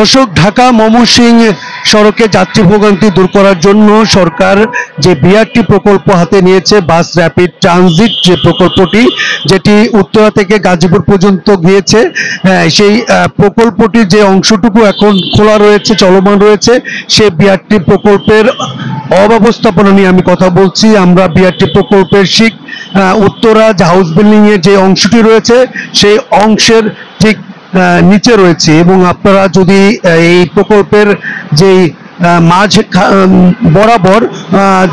দর্শক, ঢাকা ময়মনসিংহ সড়কে যাত্রী ভোগান্তি দূর করার জন্য সরকার যে বিআরটি প্রকল্প হাতে নিয়েছে, বাস র্যাপিড ট্রানজিট যে প্রকল্পটি, যেটি উত্তরা থেকে গাজীপুর পর্যন্ত গিয়েছে, সেই প্রকল্পটির যে অংশটুকু এখন খোলা রয়েছে, চলমান রয়েছে, সেই বিআরটি প্রকল্পের অব্যবস্থাপনা নিয়ে আমি কথা বলছি। আমরা বিআরটি প্রকল্পের উত্তরা হাউস বিল্ডিং এর যে অংশটি রয়েছে, সেই অংশের ঠিক নিচে রয়েছে। এবং আপনারা যদি এই প্রকল্পের যেই মাঝ বরাবর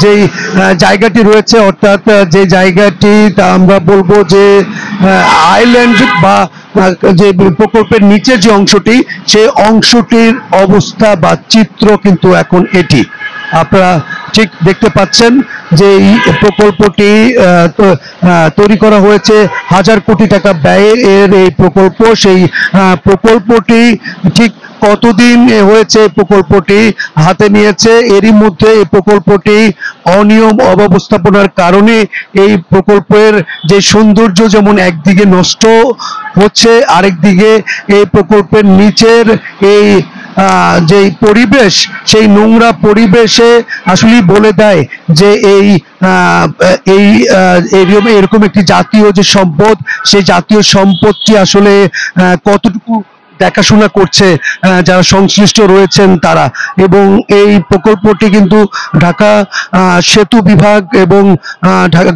যেই জায়গাটি রয়েছে, অর্থাৎ যে জায়গাটি আমরা বলবো যে আইল্যান্ড বা যে প্রকল্পের নিচে যে অংশটি, সেই অংশটির অবস্থা বা চিত্র কিন্তু এখন এটি আপনারা ঠিক দেখতে পাচ্ছেন যে এই প্রকল্পটি তৈরি করা হয়েছে 1000 কোটি টাকা ব্যয়ে এর এই প্রকল্প। সেই প্রকল্পটি ঠিক কতদিন হয়েছে প্রকল্পটি হাতে নিয়েছে, এরই মধ্যে এই প্রকল্পটি অনিয়ম অব্যবস্থাপনার কারণে এই প্রকল্পের যে সৌন্দর্য যেমন একদিকে নষ্ট হচ্ছে, আরেকদিকে এই প্রকল্পের নিচের এই যে পরিবেশ, সেই নোংরা পরিবেশে আসলে বলে দেয় যে এরকম একটি জাতীয় যে সম্পদ, সেই জাতীয় সম্পদটি আসলে কতটুকু দেখাশোনা করছে যারা সংশ্লিষ্ট রয়েছেন তারা। এবং এই প্রকল্পটি কিন্তু ঢাকা সেতু বিভাগ এবং ঢাকা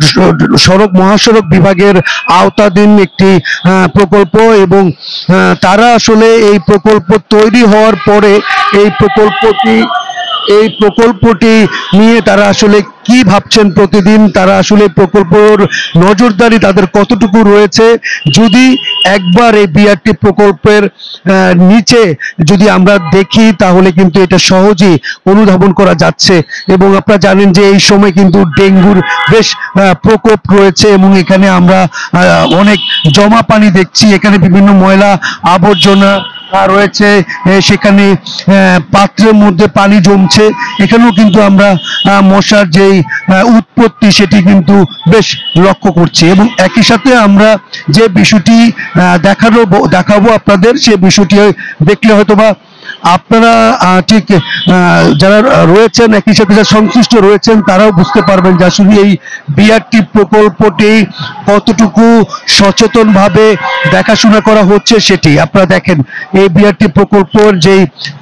মহাসড়ক বিভাগের আওতাধীন একটি প্রকল্প। এবং তারা আসলে এই প্রকল্প তৈরি হওয়ার পরে এই প্রকল্পটি নিয়ে তারা আসলে কি ভাবছেন প্রতিদিন, তারা আসলে প্রকল্পের নজরদারি তাদের কতটুকু রয়েছে, যদি একবার এই বিআরটি প্রকল্পের নিচে যদি আমরা দেখি তাহলে কিন্তু এটা সহজেই অনুধাবন করা যাচ্ছে। এবং আপনারা জানেন যে এই সময় কিন্তু ডেঙ্গুর বেশ প্রকোপ রয়েছে এবং এখানে আমরা অনেক জমা পানি দেখছি, এখানে বিভিন্ন ময়লা আবর্জনা রয়েছে, সেখানে পাত্রের মধ্যে পানি জমছে, এখানেও কিন্তু আমরা মশার যেই উৎপত্তি সেটি কিন্তু বেশ লক্ষ্য করছি। এবং একই সাথে আমরা যে বিষয়টি দেখাবো আপনাদের, সে বিষয়টি দেখলে হয়তোবা আপনারা ঠিক যারা রয়েছেন, একই সাথে যারা সংশ্লিষ্ট রয়েছেন, তারাও বুঝতে পারবেন যে আসলে এই বিআরটি প্রকল্পটি কতটুকু সচেতনভাবে দেখাশোনা করা হচ্ছে সেটি। আপনারা দেখেন এই বিআরটি প্রকল্পের যে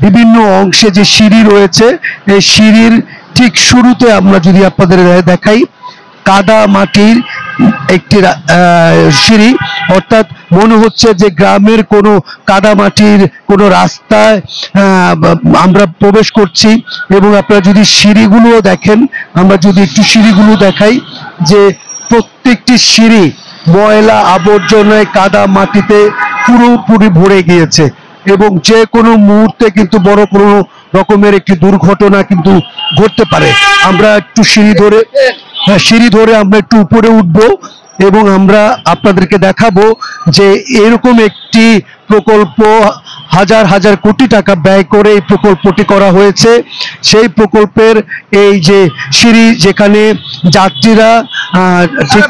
বিভিন্ন অংশে যে সিঁড়ি রয়েছে, এই সিঁড়ির ঠিক শুরুতে আমরা যদি আপনাদের দেখাই, কাদা মাটির একটি সিঁড়ি, অর্থাৎ মনে হচ্ছে যে গ্রামের কোনো কাদা মাটির কোনো রাস্তায় আমরা প্রবেশ করছি। এবং আপনারা যদি সিঁড়িগুলো দেখেন, আমরা যদি একটু সিঁড়িগুলো দেখাই, যে প্রত্যেকটি সিঁড়ি ময়লা আবর্জনায় কাদা মাটিতে পুরোপুরি ভরে গিয়েছে এবং যে কোনো মুহূর্তে কিন্তু বড় কোনো রকমের একটি দুর্ঘটনা কিন্তু ঘটতে পারে। আমরা একটু সিঁড়ি ধরে আমরা একটু উপরে উঠবো এবং আমরা আপনাদেরকে দেখাবো যে এরকম একটি প্রকল্প 1000 কোটি টাকা ব্যয় করে এই প্রকল্পটি করা হয়েছে। সেই প্রকল্পের এই যে সিঁড়ি, যেখানে যাত্রীরা ঠিক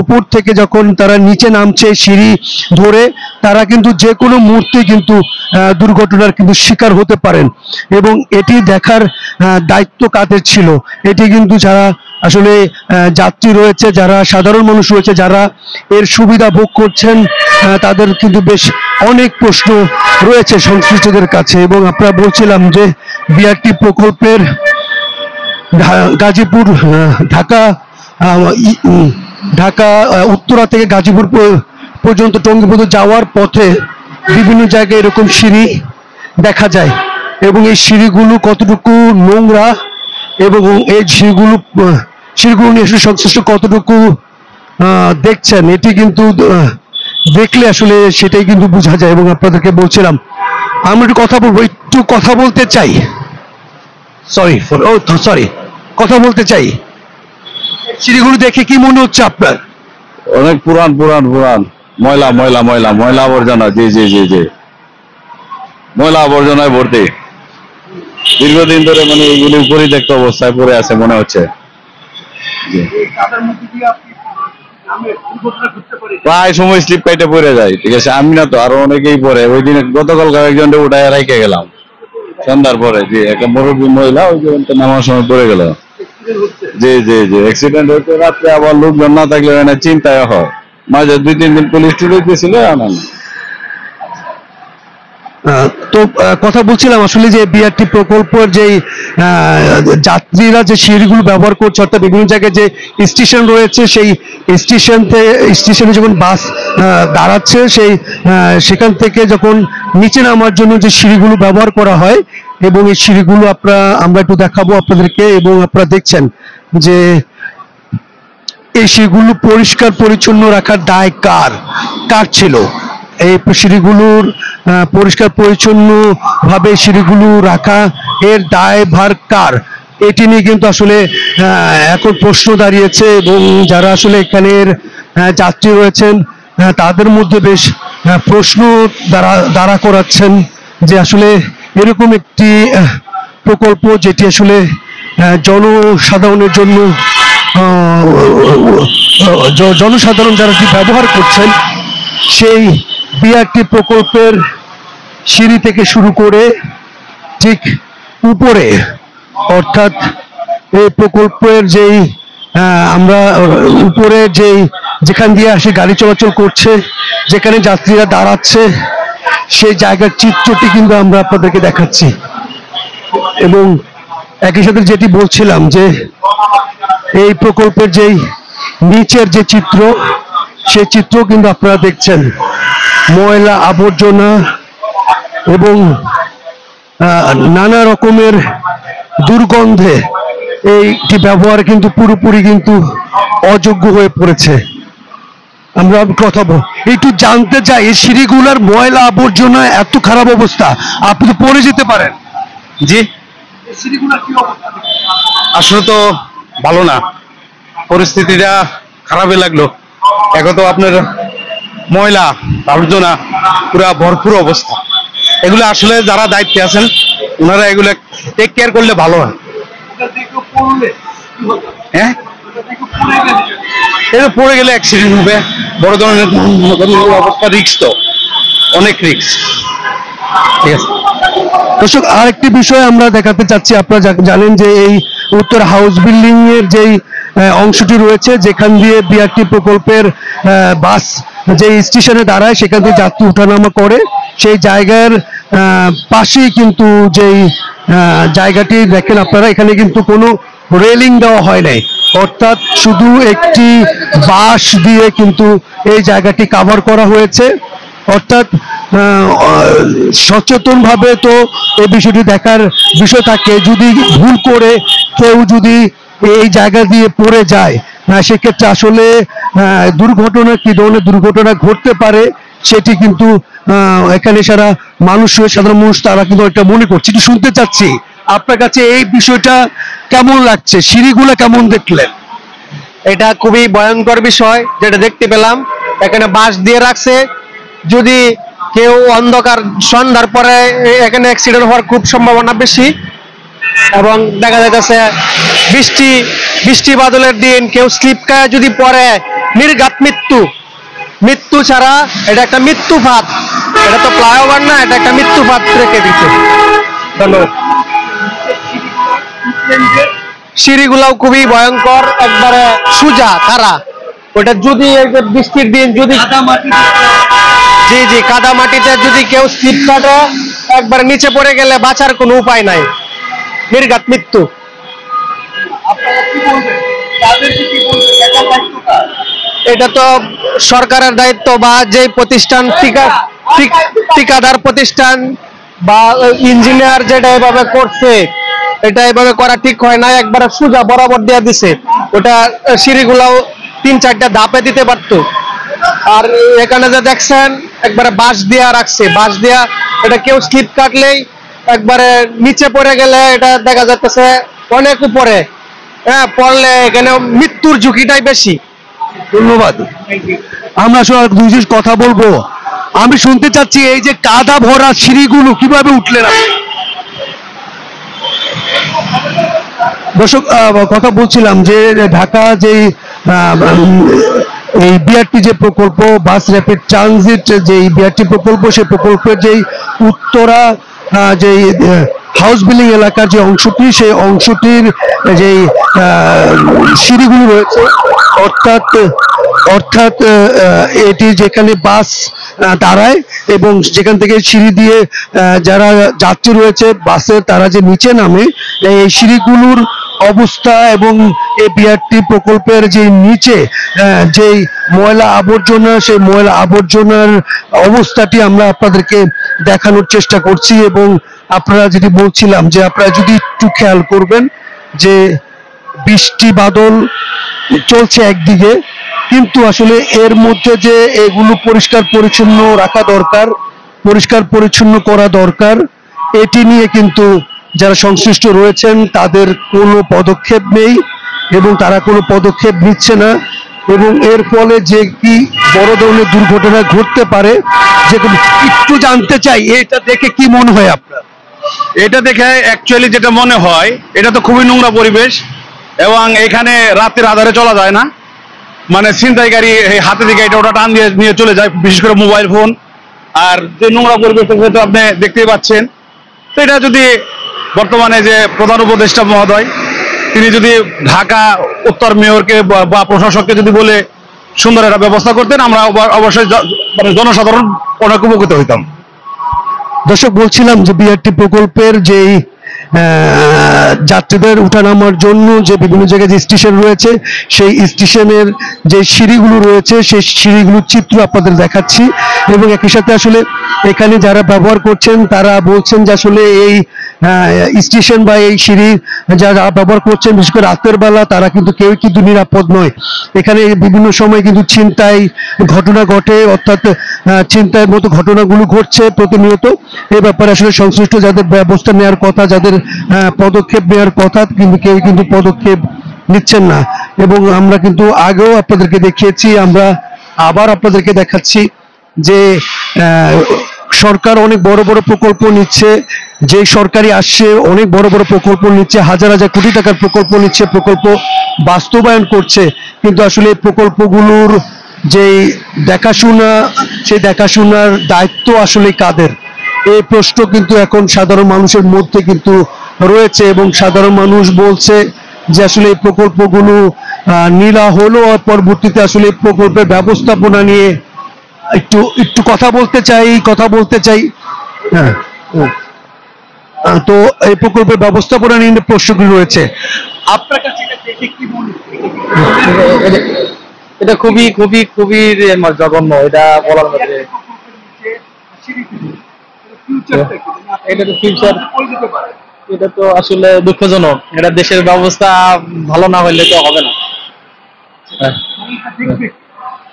উপর থেকে যখন তারা নিচে নামছে সিঁড়ি ধরে, তারা কিন্তু যে কোনো মুহূর্তে কিন্তু দুর্ঘটনার কিন্তু শিকার হতে পারেন। এবং এটি দেখার দায়িত্ব কাদের ছিল, এটি কিন্তু যারা আসলে যাত্রী রয়েছে, যারা সাধারণ মানুষ রয়েছে, যারা এর সুবিধা ভোগ করছেন, তাদের কিন্তু বেশ অনেক প্রশ্ন রয়েছে সংশ্লিষ্টদের কাছে। এবং আপনারা বলছিলাম যে বিআরটি প্রকল্পের গাজীপুর ঢাকা উত্তরা থেকে গাজীপুর পর্যন্ত টঙ্গী পর্যন্ত যাওয়ার পথে বিভিন্ন জায়গায় এরকম সিঁড়ি দেখা যায়। এবং এই সিঁড়িগুলো কতটুকু নোংরা এবং এই সিঁড়িগুলো নিয়ে সংশ্লিষ্ট কতটুকু দেখছেন, এটি কিন্তু দেখলে আসলে সেটাই কিন্তু বোঝা যায়। এবং আপনাদেরকে বলছিলাম আমরা একটু কথা বলতে চাই, কথা বলতে চাই। সিঁড়িগুলো দেখে কি মনে হচ্ছে আপনার? অনেক পুরান ময়লা আবর্জনা, জি জি জি জি ময়লা আবর্জনায় ভর্তি, দীর্ঘদিন ধরে মানে এগুলি পরিত্যক্ত অবস্থায় পড়ে আছে মনে হচ্ছে। প্রায় সময় স্লিপ কাইটে পড়ে যায়, ঠিক আছে, আমি না তো আরো অনেকেই পড়ে। ওই দিন গতকাল একজনকে উঠায় রাইখে গেলাম সন্ধ্যার পরে, যে একটা মুরব্বী মহিলা ওই যে নামার সময় পড়ে গেল। জি জি জি, অ্যাক্সিডেন্ট হয়েছে রাত্রে, আবার লোকজন না থাকলে মানে চিন্তায় হয়। মাঝে 2-3 দিন পুলিশ টুলিশ দিয়েছিল, আনান। তো কথা বলছিলাম আসলে যে বিআরটি প্রকল্পের যে যাত্রীরা যে সিঁড়িগুলো ব্যবহার করছে, অর্থাৎ বিভিন্ন জায়গায় যে স্টেশন রয়েছে, সেই স্টেশনে যখন বাস দাঁড়াচ্ছে, সেখান থেকে যখন নিচে নামার জন্য যে সিঁড়িগুলো ব্যবহার করা হয়, এবং এই সিঁড়িগুলো আমরা একটু দেখাবো আপনাদেরকে। এবং আপনারা দেখছেন যে এই সিঁড়িগুলো পরিষ্কার পরিচ্ছন্ন রাখার দায় কার ছিল? এই সিঁড়িগুলোর পরিষ্কার পরিচ্ছন্ন ভাবে সিঁড়িগুলো রাখা এর দায়ভার কার? এটি নিয়ে কিন্তু আসলে এখন প্রশ্ন দাঁড়িয়েছে, এবং যারা আসলে এখানের যাত্রী রয়েছেন তাদের মধ্যে বেশ প্রশ্ন দাঁড়া করাচ্ছেন যে আসলে এরকম একটি প্রকল্প যেটি আসলে জনসাধারণের জন্য, জনসাধারণ যারা ব্যবহার করছেন, সেই বিআরটি প্রকল্পের সিঁড়ি থেকে শুরু করে ঠিক উপরে, অর্থাৎ এই প্রকল্পের যেই আমরা উপরে যেখান দিয়ে আসে গাড়ি চলাচল করছে, যেখানে যাত্রীরা দাঁড়াচ্ছে, সেই জায়গার চিত্রটি কিন্তু আমরা আপনাদেরকে দেখাচ্ছি। এবং একই সাথে যেটি বলছিলাম যে এই প্রকল্পের যেই নিচের যে চিত্র, সেই চিত্র কিন্তু আপনারা দেখছেন। ময়লা আবর্জনা এবং নানা রকমের দুর্গন্ধে এইটি ব্যবহার কিন্তু পুরোপুরি কিন্তু অযোগ্য হয়ে পড়েছে। আমরা কথা একটু জানতে চাই, এই সিঁড়িগুলোর ময়লা আবর্জনা এত খারাপ অবস্থা, আপনি তো পড়ে যেতে পারেন। জি, আসলে তো ভালো না, পরিস্থিতিটা খারাপই লাগলো। এখন তো আপনার ময়লা আবর্জনা পুরা ভরপুর অবস্থা। এগুলো আসলে যারা দায়িত্বে আছেন ওনারা এগুলো টেক কেয়ার করলে ভালো হয়। হ্যাঁ, এটা পড়ে গেলে অ্যাক্সিডেন্ট হবে, বড় ধরনের অবস্থা, রিস্ক তো অনেক রিস্ক। ঠিক আছে দর্শক, আরেকটি বিষয় আমরা দেখাতে চাচ্ছি। আপনারা জানেন যে এই উত্তর হাউস বিল্ডিং এর যেই অংশটি রয়েছে, যেখান দিয়ে বিআরটি প্রকল্পের বাস যে স্টেশনে দাঁড়ায়, সেখান দিয়ে যাত্রী ওঠানামা করে, সেই জায়গার পাশেই কিন্তু যেই জায়গাটি দেখেন আপনারা, এখানে কিন্তু কোনো রেলিং দেওয়া হয় নাই, অর্থাৎ শুধু একটি বাঁশ দিয়ে কিন্তু এই জায়গাটি কভার করা হয়েছে। অর্থাৎ সচেতনভাবে তো এই বিষয়টি দেখার বিষয় থাকে, যদি ভুল করে কেউ যদি এই জায়গা দিয়ে পড়ে যায়, সেক্ষেত্রে আসলে দুর্ঘটনা, কি ধরনের দুর্ঘটনা ঘটতে পারে সেটি কিন্তু এখানে সারা মানুষ, সাধারণ মানুষ তারা কিন্তু একটা মনে করছে। একটু শুনতে চাচ্ছি আপনার কাছে এই বিষয়টা কেমন লাগছে, সিঁড়িগুলো কেমন দেখলেন? এটা খুবই ভয়ঙ্কর বিষয় যেটা দেখতে পেলাম। এখানে বাঁশ দিয়ে রাখছে, যদি কেউ অন্ধকার সন্ধ্যার পরে এখানে অ্যাক্সিডেন্ট হওয়ার খুব সম্ভাবনা বেশি। এবং দেখা যাচ্ছে বৃষ্টি বাদলের দিন কেউ স্লিপ খায় যদি পড়ে, নির্ঘাত মৃত্যু ছাড়া এটা একটা মৃত্যুপাত। এটা তো ফ্লাইওভার না, এটা একটা মৃত্যুপাত রেখে দিচ্ছে। ধন্যবাদ। সিঁড়িগুলাও খুবই ভয়ঙ্কর, একবারে সোজা খাড়া। ওটা যদি বৃষ্টির দিন যদি জি কাদা মাটিতে যদি কেউ স্লিপ কাটে, একবার নিচে পড়ে গেলে বাঁচার কোনো উপায় নাই, নির্ঘাত মৃত্যু। এটা তো সরকারের দায়িত্ব, বা যে প্রতিষ্ঠান ঠিকাদার প্রতিষ্ঠান বা ইঞ্জিনিয়ার যেটা এভাবে করছে, এটা এভাবে করা ঠিক হয় না। একবার সোজা বরাবর দেওয়া দিছে, ওটা সিঁড়িগুলাও 3-4টা ধাপে দিতে পারতো। আর এখানে যে দেখছেন একবারে বাঁশ দিয়া রাখছে, বাঁশ দিয়া এটা কেউ স্লিপ কাটলেই একবারে নিচে পড়ে গেলে এটা দেখা যাচ্ছে অনেক উপরে, হ্যাঁ, পড়লে এখানে মৃত্যুর ঝুঁকিটাই বেশি। ধন্যবাদ। আমরা আসলে দুই জিনিস কথা বলবো। আমি শুনতে চাচ্ছি, এই যে কাদা ভরা সিঁড়িগুলো কিভাবে উঠলেন আপনি? দর্শক, কথা বলছিলাম যে ঢাকা যে এই বিআরটি যে প্রকল্প, বাস র্যাপিড ট্রানজিট যে বিআরটি প্রকল্প, সেই প্রকল্পের যেই উত্তরা যে হাউস বিল্ডিং এলাকার যে অংশটি, সেই অংশটির যেই সিঁড়িগুলো রয়েছে, অর্থাৎ অর্থাৎ এটি যেখানে বাস দাঁড়ায় এবং যেখান থেকে সিঁড়ি দিয়ে যারা যাত্রী রয়েছে বাসের, তারা যে নিচে নামে, এই সিঁড়িগুলোর অবস্থা এবং এই বিআরটি প্রকল্পের যে নিচে যেই ময়লা আবর্জনা, সেই ময়লা আবর্জনার অবস্থাটি আমরা আপনাদেরকে দেখানোর চেষ্টা করছি। এবং আপনারা যেটি বলছিলাম যে আপনারা যদি একটু খেয়াল করবেন যে বৃষ্টি বাদল চলছে একদিকে, কিন্তু আসলে এর মধ্যে যে এগুলো পরিষ্কার পরিচ্ছন্ন রাখা দরকার, পরিষ্কার পরিচ্ছন্ন করা দরকার, এটি নিয়ে কিন্তু যারা সংশ্লিষ্ট রয়েছেন তাদের কোনো পদক্ষেপ নেই এবং তারা কোনো পদক্ষেপ নিচ্ছে না। এবং এর ফলে যে কি বড় ধরনের দুর্ঘটনা ঘটতে পারে, যেগুলো একটু জানতে চাই, এটা দেখে কি মনে হয় আপনার? এটা দেখে অ্যাকচুয়ালি যেটা মনে হয়, এটা তো খুবই নোংরা পরিবেশ এবং এখানে রাতের আধারে চলা যায় না। মানে ছিনতাইকারী হাতে দিকে এটা ওটা টান দিয়ে নিয়ে চলে যায়, বিশেষ করে মোবাইল ফোন। আর যে নোংরা পরিবেশটা আপনি দেখতেই পাচ্ছেন। তো এটা যদি বর্তমানে যে প্রধান উপদেষ্টা মহোদয়, তিনি যদি ঢাকা উত্তর মেয়রকে বা প্রশাসককে যদি বলে সুন্দর একটা ব্যবস্থা করতেন, আমরা অবশ্যই মানে জনসাধারণ অনেক উপকৃত হইতাম। দর্শক, বলছিলাম যে বিআরটি প্রকল্পের যেই যাত্রীদের উঠানামার জন্য যে বিভিন্ন জায়গায় যে স্টেশন রয়েছে, সেই স্টেশনের যে সিঁড়িগুলো রয়েছে, সেই সিঁড়িগুলোর চিত্র আপনাদের দেখাচ্ছি। এবং একই সাথে আসলে এখানে যারা ব্যবহার করছেন তারা বলছেন যে আসলে এই স্টেশন বা এই সিঁড়ি যারা ব্যবহার করছেন, বিশেষ করে রাতের বেলা, তারা কিন্তু কেউ কিন্তু নিরাপদ নয়। এখানে বিভিন্ন সময় কিন্তু ছিনতাই ঘটনা ঘটে, অর্থাৎ ছিনতাইয়ের মতো ঘটনাগুলো ঘটছে প্রতিনিয়ত। এই ব্যাপারে আসলে সংশ্লিষ্ট যাদের ব্যবস্থা নেওয়ার কথা, যাদের পদক্ষেপ নেওয়ার কথা, কিন্তু কেউ কিন্তু পদক্ষেপ নিচ্ছেন না। এবং আমরা কিন্তু আগেও আপনাদেরকে দেখিয়েছি, আমরা আবার আপনাদেরকে দেখাচ্ছি যে সরকার অনেক বড় বড় প্রকল্প নিচ্ছে, যে সরকারি আসছে অনেক বড় বড় প্রকল্প নিচ্ছে, হাজার হাজার কোটি টাকার প্রকল্প নিচ্ছে, প্রকল্প বাস্তবায়ন করছে, কিন্তু আসলে এই প্রকল্পগুলোর যে দেখাশোনা, সেই দেখাশোনার দায়িত্ব আসলে কাদের, এই প্রশ্ন কিন্তু এখন সাধারণ মানুষের মধ্যে কিন্তু রয়েছে। এবং সাধারণ মানুষ বলছে যে আসলে এই প্রকল্পগুলো নীলা হলো, আর পরবর্তীতে আসলে এই প্রকল্পের ব্যবস্থাপনা নিয়ে একটু একটু কথা বলতে চাই। হ্যাঁ, তো এই প্রকল্পের ব্যবস্থাপনা নিয়ে প্রশ্নগুলো রয়েছে। আপনার কাছে এটা দেখে কি মনে হয়? এটা খুবই খুবই খুবই জঘন্য, এটা বলার মধ্যে। এটা তো ফিউচার, এটা তো আসলে দুঃখজনক। এটা দেশের ব্যবস্থা ভালো না হলে তো হবে না।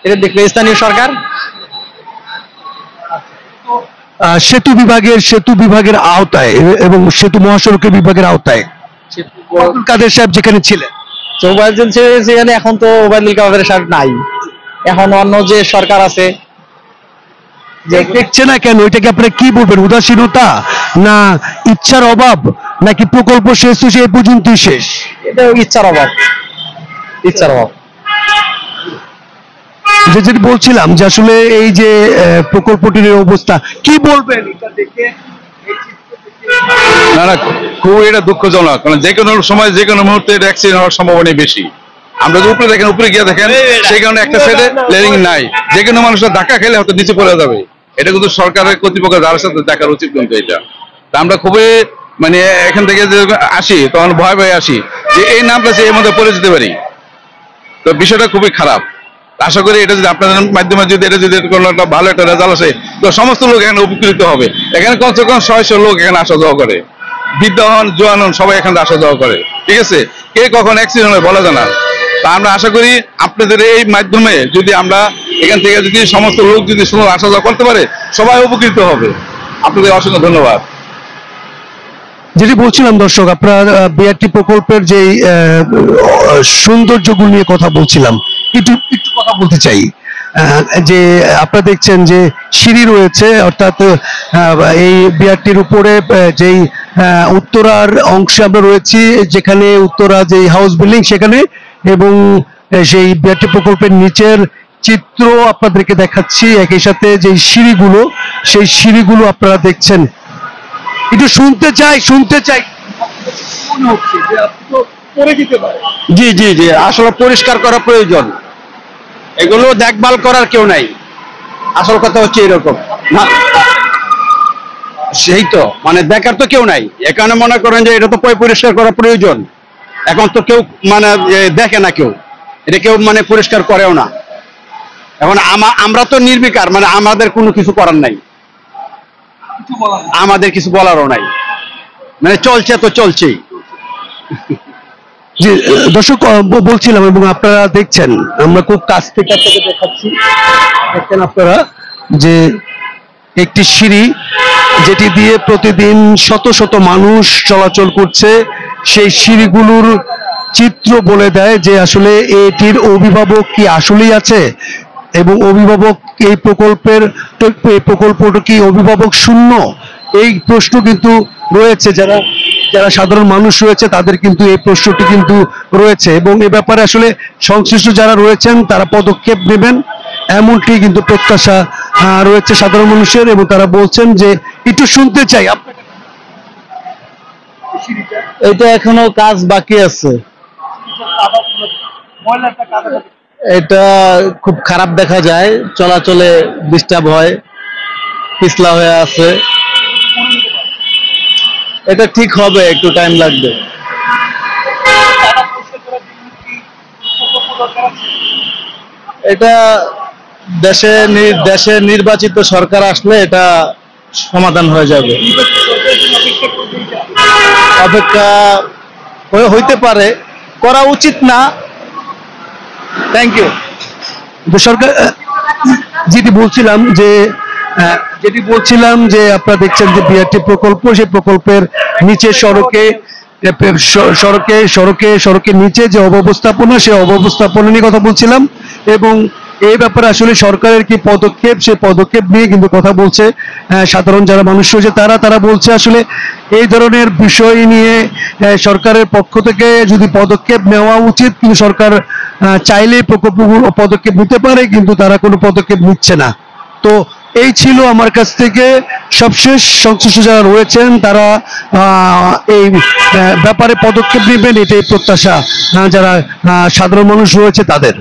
এটা দেখবে স্থানীয় সরকার, সেতু বিভাগের আওতায় এবং সেতু মহাসড়কের বিভাগের আওতায় কাদের সাহেব যেখানে ছিলেন, সেখানে এখন তো ওবায়দুল কাদের সাহেব নাই, এখন অন্য যে সরকার আছে দেখছে না কেন? এটাকে আপনারা কি বলবেন? উদাসীনতা, না ইচ্ছার অভাব, নাকি প্রকল্প শেষ হয়েছে এই পর্যন্তই শেষ? এটা ইচ্ছার অভাব, ইচ্ছার অভাব। যেটি বলছিলাম যে আসলে এই যে প্রকল্পটির অবস্থা কি বলবেন এটা দেখে? না না, খুব এটা দুঃখজনক, কারণ যে কোনো সময় যে কোনো মুহূর্তে অ্যাক্সিডেন্ট হওয়ার সম্ভাবনা বেশি। আমরা যে উপরে দেখেন, উপরে গিয়ে দেখেন, সেই কারণে একটা সাইডে লেয়ারিং নাই, যে কোনো মানুষের ধাক্কা খেলে হয়তো নিচে পড়ে যাবে। এটা কিন্তু সরকারের কর্তৃপক্ষ যার সাথে দেখার উচিত, কিন্তু এটা আমরা খুবই মানে এখান থেকে যে আসি তখন ভয় ভয়ে আসি যে এই নামটা এর মধ্যে পড়ে যেতে পারি। তো বিষয়টা খুবই খারাপ। আশা করি এটা যদি আপনাদের মাধ্যমে যদি এটা যদি কোনো একটা ভালো একটা রেজাল্ট আসে, তো সমস্ত লোক এখানে উপকৃত হবে। এখানে কমসে কম 600 লোক এখানে আসা যাওয়া করে, বৃদ্ধ হন জোয়ান হন সবাই এখানে আসা যাওয়া করে, ঠিক আছে? কে কখন অ্যাক্সিডেন্ট হয় বলা যায় না। তা আমরা আশা করি আপনাদের এই মাধ্যমে যদি আমরা এখান থেকে যদি সমস্ত লোক যদি সুন্দর আসা যাওয়া করতে পারে, সবাই উপকৃত হবে। আপনাদের অসংখ্য ধন্যবাদ। যেটি বলছিলাম দর্শক, আপনার বিআরটি প্রকল্পের যে সৌন্দর্যগুলো নিয়ে কথা বলছিলাম, একটু একটু কথা বলতে চাই। যে আপনারা দেখছেন যে সিঁড়ি রয়েছে, অর্থাৎ এই বিআরটির উপরে যেই উত্তরার অংশে আমরা রয়েছি, যেখানে উত্তরা যে হাউস বিল্ডিং সেখানে, এবং সেই বিআরটি প্রকল্পের নিচের চিত্র আপনাদেরকে দেখাচ্ছি, একই সাথে যে সিঁড়িগুলো, সেই সিঁড়িগুলো আপনারা দেখছেন। একটু শুনতে চাই মনে হচ্ছে যে আপনি তো পড়ে যেতে পারেন। জি জি জি, আসলে পরিষ্কার করা প্রয়োজন, এগুলো দেখভাল করার কেউ নাই, আসল কথা হচ্ছে এরকম না। সেই তো মানে দেখার তো কেউ নাই, এখানে মনে করেন যে এটা তো পরিষ্কার করা প্রয়োজন, এখন তো কেউ মানে দেখে না, কেউ এটা কেউ মানে পরিষ্কার করেও না। এখন আমরা তো নির্বিকার, মানে আমাদের কোনো কিছু করার নাই, আমাদের কিছু বলারও নাই, মানে চলছে তো চলছেই। যে দর্শক বলছিলাম, এবং আপনারা দেখছেন, আমরা খুব কাছ থেকে আপনাকে দেখাচ্ছি, দেখছেন আপনারা যে একটি সিঁড়ি যেটি দিয়ে প্রতিদিন শত শত মানুষ চলাচল করছে, সেই সিঁড়িগুলোর চিত্র বলে দেয় যে আসলে এটির অভিভাবক কি আসলেই আছে, এবং অভিভাবক এই প্রকল্পটা কি অভিভাবক শূন্য, এই প্রশ্ন কিন্তু রয়েছে। যারা সাধারণ মানুষ রয়েছে তাদের কিন্তু এই প্রশ্নটি কিন্তু রয়েছে, এবং এ ব্যাপারে আসলে সংশ্লিষ্ট যারা রয়েছেন তারা পদক্ষেপ নেবেন এমনটি কিন্তু প্রত্যাশা রয়েছে সাধারণ মানুষের, এবং তারা বলছেন যে একটু শুনতে চাই। এটা এখনো কাজ বাকি আছে, এটা খুব খারাপ দেখা যায়, চলাচলে ডিস্টার্ব হয়, পিছলা হয়ে আছে, এটা ঠিক হবে, একটু টাইম লাগবে। এটা দেশে নির্বাচিত সরকার আসলে এটা সমাধান হয়ে যাবে, অপেক্ষা হইতে পারে, করা উচিত না। Thank you. সরকার যেটি বলছিলাম যে আপনারা দেখছেন যে বিআরটি প্রকল্প, সেই প্রকল্পের নিচে সড়কের নিচে যে অব্যবস্থাপনা, সেই অব্যবস্থাপনা নিয়ে কথা বলছিলাম, এবং এই ব্যাপারে আসলে সরকারের কি পদক্ষেপ, সেই পদক্ষেপ নিয়ে কিন্তু কথা বলছে সাধারণ যারা মানুষ রয়েছে, তারা বলছে আসলে এই ধরনের বিষয় নিয়ে সরকারের পক্ষ থেকে যদি পদক্ষেপ নেওয়া উচিত, কিন্তু সরকার চাইলেই প্রকল্পগুলো পদক্ষেপ নিতে পারে, কিন্তু তারা কোনো পদক্ষেপ নিচ্ছে না। তো এই ছিল আমার কাছ থেকে সবশেষ। সংশ্লিষ্ট যারা রয়েছেন তারা এই ব্যাপারে পদক্ষেপ নেবেন, এটাই প্রত্যাশা যারা সাধারণ মানুষ রয়েছে তাদের।